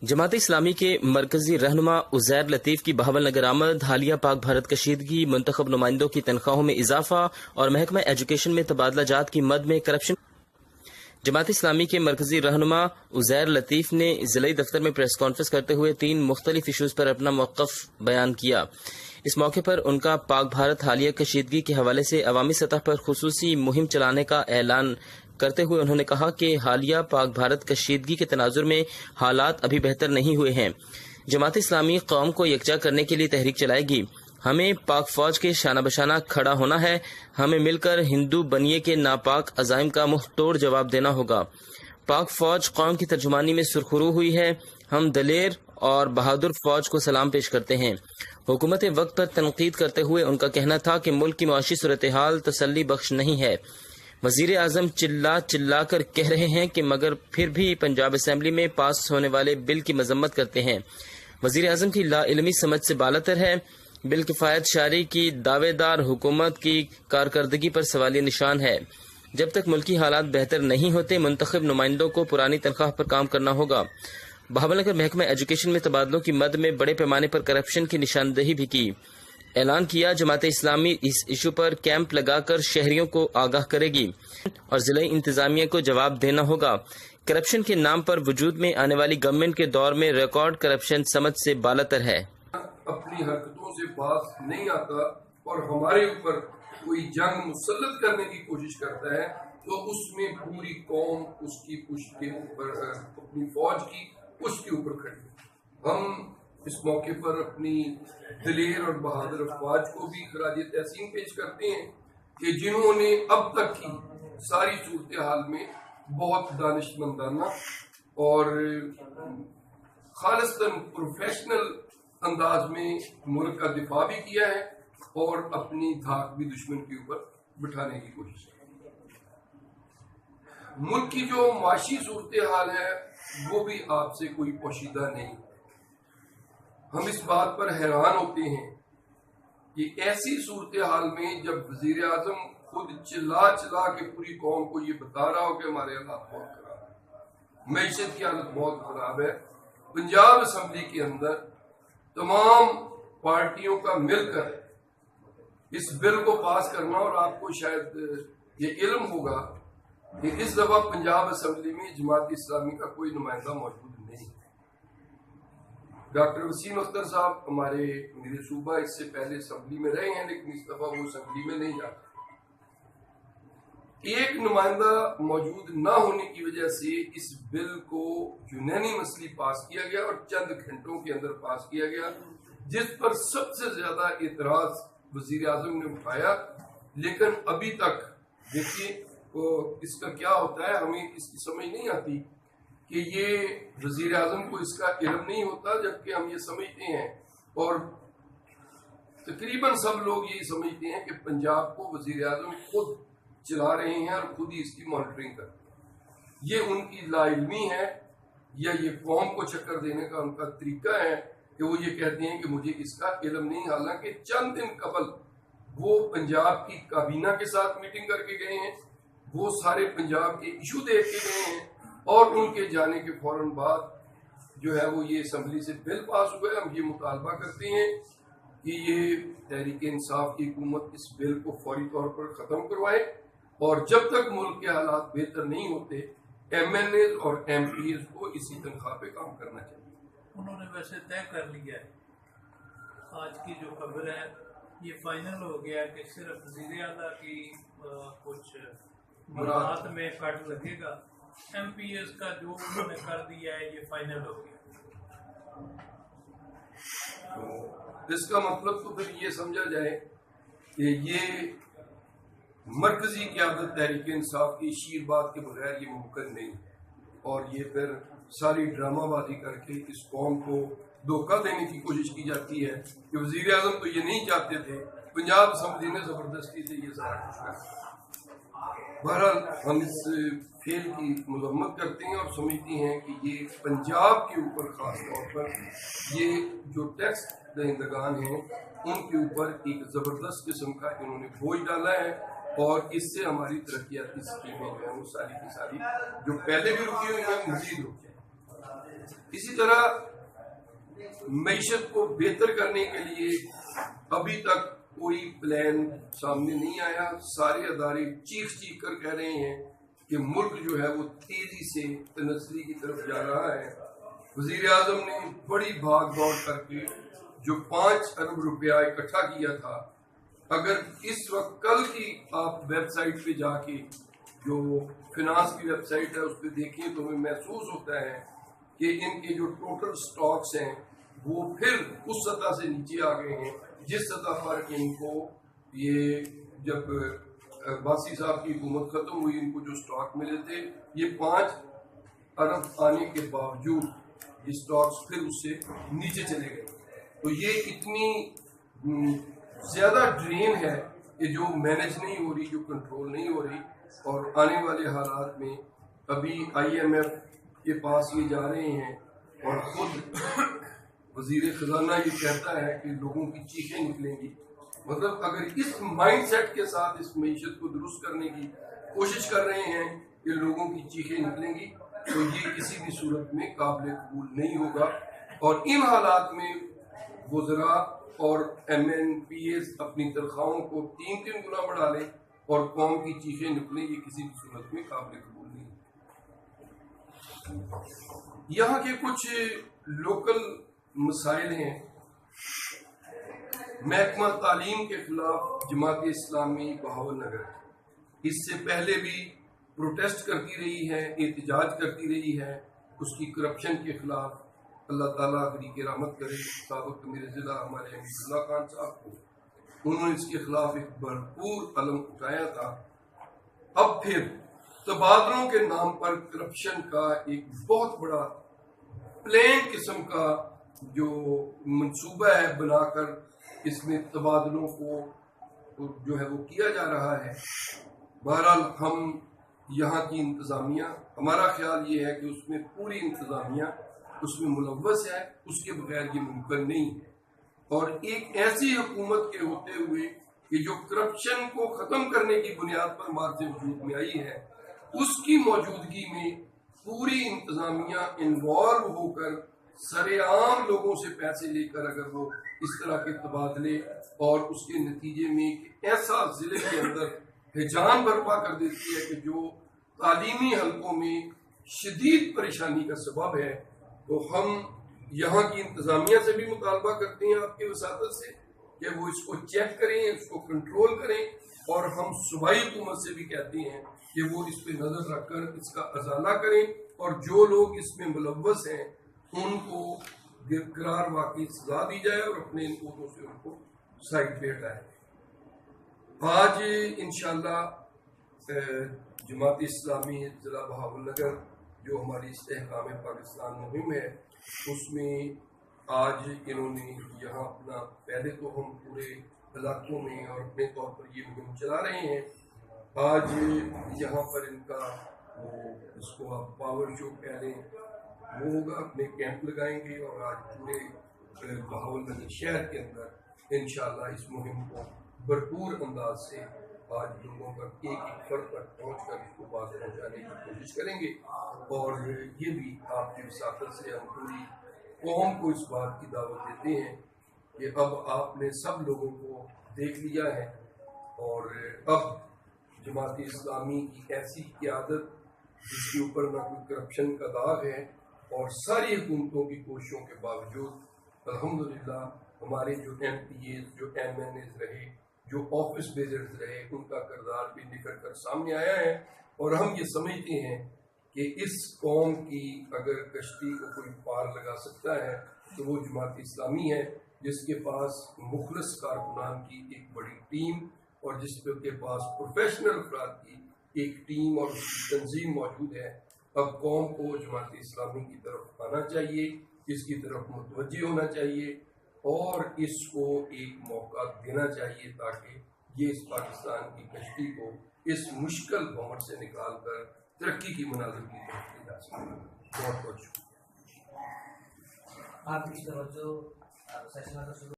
जमात इस्लामी के मरकजी रहनुमा उज़ैर लतीफ़ की बहावल नगर आमद, हालिया पाक भारत कशीदगी, मुंतखब नुमाइंदों की तनख्वाहों में इजाफा और महकमा एजुकेशन में तबादला जात की मद में करप्शन। जमात इस्लामी के मरकजी रहनुमा उज़ैर लतीफ़ ने ज़िला दफ्तर में प्रेस कॉन्फ्रेंस करते हुए 3 मुख्तलिफ इशूज़ पर अपना मौक़िफ़ बयान किया। इस मौके पर उनका पाक भारत हालिया कशीदगी के हवाले से अवामी सतह पर खुसूसी मुहिम चलाने का ऐलान करते हुए उन्होंने कहा कि हालिया पाक भारत कशीदगी के तनाजुर में हालात अभी बेहतर नहीं हुए हैं। जमात इस्लामी कौम को यकजा करने के लिए तहरीक चलाएगी। हमें पाक फौज के शाना बशाना खड़ा होना है। हमें मिलकर हिंदू बनिए के नापाक अज़ाइम का मुंह तोड़ जवाब देना होगा। पाक फौज कौम की तर्जुमानी में सुरखरू हुई है। हम दलेर और बहादुर फौज को सलाम पेश करते हैं। हुकूमत वक्त पर तनकीद करते हुए उनका कहना था कि मुल्क की मुआशी सूरत हाल तसल्ली बख्श नहीं है। वजीर आजम चिल्ला चिल्ला कर कह रहे हैं कि मगर फिर भी पंजाब असेंबली में पास होने वाले बिल की मजम्मत करते हैं। वजीर आजम की लाइलमी समझ से बालातर है। बिल किफायत शारी की दावेदार हुकूमत की कारकर्दगी पर सवालिया निशान है। जब तक मुल्की हालात बेहतर नहीं होते, मुंतखब नुमाइंदों को पुरानी तनख्वाह पर काम करना होगा। बहावलनगर महकमा एजुकेशन में तबादलों की मद में बड़े पैमाने पर करप्शन की निशानदेही भी की। ऐलान किया, जमात इस्लामी इस इशू पर कैंप लगाकर शहरियों को आगाह करेगी और जिला इंतजामिया को जवाब देना होगा। करप्शन के नाम पर वजूद में आने वाली गवर्नमेंट के दौर में रिकॉर्ड करप्शन समझ से बालातर है। अपनी हरकतों से बात नहीं आता और हमारे ऊपर कोई जंग मुसल्लत करने की कोशिश करता है तो उसमें पूरी कौम उसकी पुष्ट के ऊपर, अपनी फौज की पुष्ट के ऊपर खड़ी। हम इस मौके पर अपनी दिलेर और बहादुर अफवाज को भी खराज तहसीन पेश करते हैं कि जिन्होंने अब तक की सारी सूरत हाल में बहुत दानिशमंदाना और खालिस्तन प्रोफेशनल अंदाज में मुल्क का दिफा भी किया है और अपनी धाक भी दुश्मन के ऊपर बिठाने की कोशिश की। मुल्क की जो माशी सूरत हाल है वो भी आपसे कोई पोशीदा नहीं। हम इस बात पर हैरान होते हैं कि ऐसी सूरत हाल में जब वजीर आजम खुद चिल्ला चिल्ला के पूरी कौम को ये बता रहा हो कि हमारे हालात बहुत खराब है, मैशत की हालत बहुत खराब है, पंजाब असेंबली के अंदर तमाम पार्टियों का मिलकर इस बिल को पास करना, और आपको शायद ये इल्म होगा कि इस दफा पंजाब असेंबली में जमात इस्लामी का कोई नुमाइंदा मौजूद नहीं। डॉक्टर वसीम अख्तर साहब हमारे मेरे सूबा इससे पहले असेंबली में रहे हैं, लेकिन इस दफा वो असेंबली में नहीं जाते। एक नुमाइंदा मौजूद न होने की वजह से इस बिल को यूनानिमसली पास किया गया और चंद घंटों के अंदर पास किया गया, जिस पर सबसे ज्यादा एतराज वजीर आजम ने उठाया। लेकिन अभी तक देखिए इसका क्या होता है, हमें इसकी समझ नहीं आती कि ये वजीर आजम को इसका इल्म नहीं होता, जबकि हम ये समझते हैं और तकरीबन सब लोग ये समझते हैं कि पंजाब को वजीर आजम खुद चला रहे हैं और खुद ही इसकी मॉनिटरिंग करते हैं। ये उनकी लाइल्मी है या ये कौम को चक्कर देने का उनका तरीका है कि वो ये कहते हैं कि मुझे इसका इल्म नहीं। हालांकि चंद दिन कबल वो पंजाब की काबीना के साथ मीटिंग करके गए हैं, वो सारे पंजाब के इशू देख के गए हैं और उनके जाने के फौरन बाद जो है वो ये असेंबली से बिल पास हुआ है। हम ये मुतालबा करते हैं कि ये तहरीक इंसाफ की हुकूमत इस बिल को फौरी तौर पर खत्म करवाए और जब तक मुल्क के हालात बेहतर नहीं होते MNA और MPs को इसी तनख्वाह पे काम करना चाहिए। उन्होंने वैसे तय कर लिया है, आज की जो खबर है ये फाइनल हो गया कि सिर्फ वज़ीर आला की कुछ मुराद में कट लगेगा। MPs का जो उन्होंने कर दिया है ये फाइनल हो गया। तो इसका मतलब तो फिर ये समझा जाए कि ये मरकजी क़यादत तहरीक इंसाफ की शीरबाद के बगैर ये मुमकिन नहीं, और ये फिर सारी ड्रामाबाजी करके इस कौम को धोखा देने की कोशिश की जाती है कि वजीर आजम तो ये नहीं चाहते थे, पंजाब असेंबली ने जबरदस्ती से ये सारा कुछ कर। बहरहाल हम इस फेल की मजम्मत करते हैं और समझते हैं कि ये पंजाब के ऊपर खास तौर पर ये जो टैक्स दहिंदगान हैं उनके ऊपर एक जबरदस्त किस्म का इन्होंने बोझ डाला है और इससे हमारी तरक्याती स्कीमें जो है वो सारी की सारी जो पहले भी रुकी हुई हैं मजीद रुक जाए। इसी तरह मईशत को बेहतर करने के लिए अभी तक कोई प्लान सामने नहीं आया। सारे अदारे चीख कर कह रहे हैं कि मुल्क जो है वो तेजी से तनस्ली की तरफ जा रहा है। वजीर आजम ने बड़ी भाग दौड़ करके जो 5 अरब रुपया इकट्ठा किया था, अगर इस वक्त कल की आप वेबसाइट पे जाके जो फिनांस की वेबसाइट है उस पर देखें तो हमें महसूस होता है कि इनके जो टोटल स्टॉक्स हैं वो फिर उस सतह से नीचे आ गए हैं जिस सतह पर इनको ये जब बासी साहब की हुकूमत खत्म हुई इनको जो स्टॉक मिले थे ये 5 अरब आने के बावजूद ये स्टॉक्स फिर उससे नीचे चले गए। तो ये इतनी ज्यादा ड्रेन है कि जो मैनेज नहीं हो रही, जो कंट्रोल नहीं हो रही, और आने वाले हालात में अभी IMF के पास ये जा रहे हैं और खुद वजीर खजाना ये कहता है कि लोगों की चीखें निकलेंगी। मतलब अगर इस माइंडसेट के साथ इस मईशत को दुरुस्त करने की कोशिश कर रहे हैं कि लोगों की चीखें निकलेंगी तो ये किसी भी सूरत में काबिल कबूल नहीं होगा। और इन हालात में वज़रा और MNPAs अपनी तनख्वाहों को 3 गुना बढ़ा लें और कौम की चीखें निकलें, ये किसी भी सूरत में काबिल कबूल नहीं। यहाँ के कुछ लोकल मसाइल हैं। महकमा तालीम के खिलाफ जमात इस्लामी बहावल नगर इससे पहले भी प्रोटेस्ट करती रही है, एहतजाज करती रही है उसकी करप्शन के खिलाफ। अल्लाह ताला की रहमत करे साबिक मेरे जिला हमारे अब्दुल्ला खान साहब को, उन्होंने इसके खिलाफ एक भरपूर कलम उठाया था। अब फिर तबादलों के नाम पर करप्शन का एक बहुत बड़ा प्लेन किस्म का जो मंसूबा है बनाकर इसमें तबादलों को जो है वो किया जा रहा है। बहरहाल हम यहाँ की इंतजामिया, हमारा ख्याल ये है कि उसमें पूरी इंतजामिया उसमें मुलव्वस है, उसके बगैर ये मुमकिन नहीं है। और एक ऐसी हुकूमत के होते हुए कि जो करप्शन को खत्म करने की बुनियाद पर मार्च वजूद में आई है, उसकी मौजूदगी में पूरी इंतजामिया इन्वॉल्व होकर सरेआम लोगों से पैसे लेकर अगर वो इस तरह के तबादले और उसके नतीजे में ऐसा जिले के अंदर हिजान बर्पा कर देती है कि जो तालीमी हलकों में शदीद परेशानी का सबब है, तो हम यहाँ की इंतजामिया से भी मुतालबा करते हैं आपके वसातत से कि वो इसको चेक करें, इसको कंट्रोल करें। और हम सूबाई हुकूमत से भी कहते हैं कि वो इस पर नजर रखकर इसका अजाला करें और जो लोग इसमें मुलव्वस हैं उनको गिरफ्तार वाकई सजा दी जाए और अपने इनपुटों से उनको साइड पे हटाए। आज इंशाअल्लाह जमात इस्लामी जिला बहावल नगर जो हमारी इस्तेहकाम पाकिस्तान मुहिम है उसमें आज इन्होंने यहाँ अपना, पहले तो हम पूरे इलाकों में और अपने तौर पर ये मुहिम चला रहे हैं। आज यहाँ पर इनका वो इसको आप पावर शो कह लें वो होगा, अपने कैंप लगाएंगे और आज पूरे बहावल नगर शहर के अंदर इंशाअल्लाह इस मुहिम को भरपूर अंदाज से आज लोगों तक एक फर्द तक पहुँच कर इसको बात पहुँचाने की कोशिश करेंगे। और ये भी आपकी वसातत से हम पूरी कौम को इस बात की दावत देते हैं कि अब आपने सब लोगों को देख लिया है और अब जमात इस्लामी की ऐसी क़यादत जिसके ऊपर ना कोई करप्शन का दाग है और सारी हुकूमतों की कोशिशों के बावजूद अल्हम्दुलिल्लाह हमारे जो MPAs, जो MNAs रहे, जो ऑफिस बेजर्स रहे, उनका किरदार भी निकल कर सामने आया है। और हम ये समझते हैं कि इस कौम की अगर कश्ती को कोई पार लगा सकता है तो वो जमात इस्लामी है, जिसके पास मुखलिस कारकुनान की एक बड़ी टीम और जिसके पास प्रोफेशनल अफराद की एक टीम और तंजीम मौजूद है। अब कौम को जमात इस्लामी की तरफ आना चाहिए, इसकी तरफ मुतवज्जे होना चाहिए और इसको एक मौका देना चाहिए ताकि ये इस पाकिस्तान की कश्ती को इस मुश्किल भंवर से निकाल कर तरक्की की मनाजिल की तरफ ले जा सके। बहुत बहुत शुक्रिया। आपकी तवज्जो